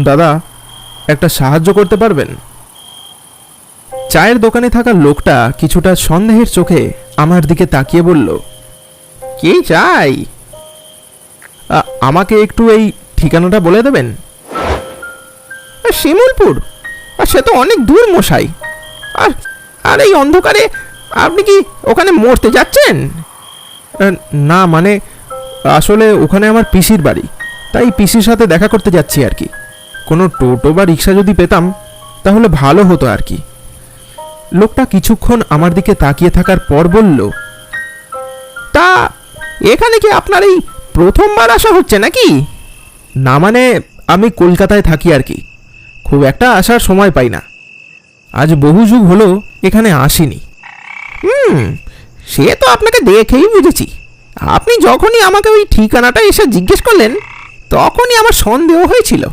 দাদা, একটা সাহায্য করতে পারবেন? চায়ের দোকানে থাকা লোকটা কিছুটা সন্দেহের চোখে আমার দিকে তাকিয়ে বলল, কি চাই? আমাকে একটু এই ঠিকানাটা বলে দেবেন? শিমুলপুর? সে তো অনেক দূর মশাই। আর আর এই অন্ধকারে আপনি কি ওখানে মরতে যাচ্ছেন? না, মানে আসলে ওখানে আমার পিসির বাড়ি, তাই পিসির সাথে দেখা করতে যাচ্ছি আর কি। কোনো টোটো বা রিক্সা যদি পেতাম তাহলে ভালো হতো আর কি। লোকটা কিছুক্ষণ আমার দিকে তাকিয়ে থাকার পর বলল, তা এখানে কি আপনার এই প্রথমবার আসা হচ্ছে নাকি? না, মানে আমি কলকাতায় থাকি আর কি, খুব একটা আসার সময় পাই না। আজ বহু যুগ হলো এখানে আসিনি। সে তো আপনাকে দেখেই বুঝেছি। আপনি যখনই আমাকে ওই ঠিকানাটা এসে জিজ্ঞেস করলেন তখনই আমার সন্দেহ হয়েছিল।